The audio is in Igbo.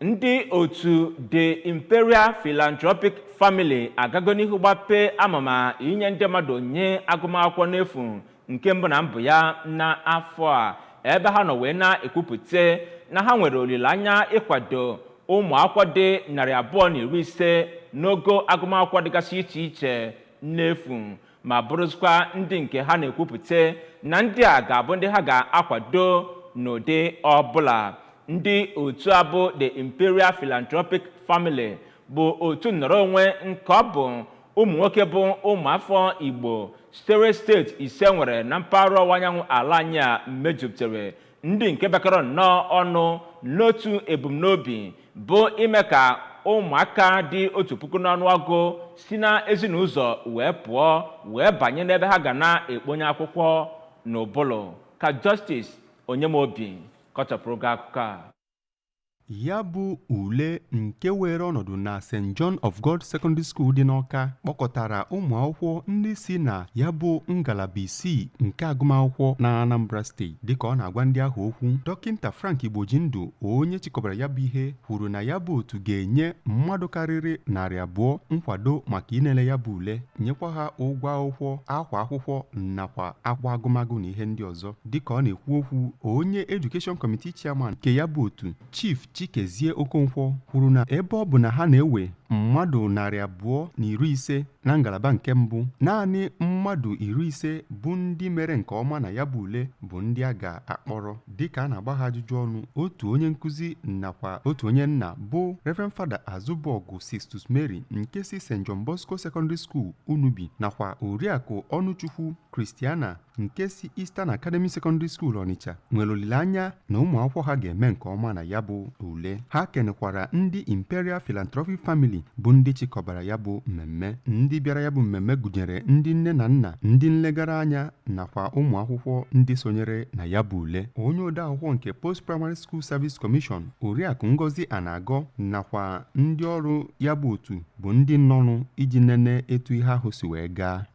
Ndị otu The Imperial Philantropic Family agago n'ihu gbape amama inye ndị mmadụ nye agụmakwụkwọ n'efu nke mbụ na mbụ ya n'afọ a ebe ha nọ wee na-ekwupụta na ha nwere olileanya ịkwado ụmụ akwụkwọ dị 250 n'ogo agụmakwụkwọ dịgasị iche iche n'efu ma bụrụzikwa ndị nke ha na-ekwupụta na ndị a ga-abụ ndị ha ga-akwado n'ụdị ọbụla. Ndị otu abụ The Imperial Philantropic Family bụ otu nnọrọ onwe nke ọ bụ ụmụ nwoke bụ ụmụafọ Igbo sitere steeti ise nwere na mpaghara ọwụwa anyanwụ ala anyị a mejupụtara, ndị nke bekọrọ nnọọ ọnụ n'otu ebumnobi bụ ime ka ụmụaka dị 1,000 n'ọnụọgụ si na ezinụzọ wee pụọ wee banye n'ebe ha ga na-ekponye akwụkwọ n'ụbụlụ. Ka Justice Onyemobi kọchapụrụ gị akụkọ a. Ya bụ ule nke were ọnọdụ na St. John of God Secondary School dị n'Awka kpọkọtara ụmụ akwụkwọ ndị si na ya bụ ngalaba isii nke agụmakwụkwọ na Anambra steeti. Dịka ọ na-agwa ndị ahụ okwu, Dọkịta Frank Igbojindụ, onye chịkọbara ya bụ ihe, kwuru na ya bụ otu ga-enye mmadụ karịrị 200 nkwado maka inele ya bụ ule, nyekwa ha ụgwọ akwụkwọ, akwa akwụkwọ nakwa akwa agụmagụ na ihe ndị ọzọ. Dịka ọ na-ekwu okwu, onye Education Committee Chairman nke ya bụ otu, Chief Chikezie Okonkwo, kwuru na ebe ọ bụ na ha na-ewe mmadụ 250 na ngalaba nke mbụ, naanị mmadụ 50 bụ ndị mere nke ọma na ya bụ ule bụ ndị a ga-akpọrọ. Dịka a na-agba ha ajụjụ ọnụ, otu onye nkụzi nakwa otu onye nna bụ Reverend Father Azubọgụ Sistus Mary nke si St. John Bosco Secondary School Unubi nakwa Oriakụ Ọnụchukwu Christiana nke si Eastern Academy Secondary School Onitsha nwere olileanya na ụmụ akwụkwọ ha ga-eme nke ọma na ya bụ ule. Ha kenekwara ndị Imperial Philanthropic Family bụ ndị chịkọbara ya bụ mmemme. Ndị bịara ya bụ mmemme gụnyere ndị nne na nna, ndị nlegara anya nakwa ụmụ akwụkwọ ndị sonyere na ya bụ ule. Onye odeakwụkwọ nke Post Primary School Service Commission, Oriakụ Ngozi Anagọ, nakwa ndị ọrụ ya bụ otu bụ ndị nnọnụ iji nene etu ihe ahụ si wee gaa.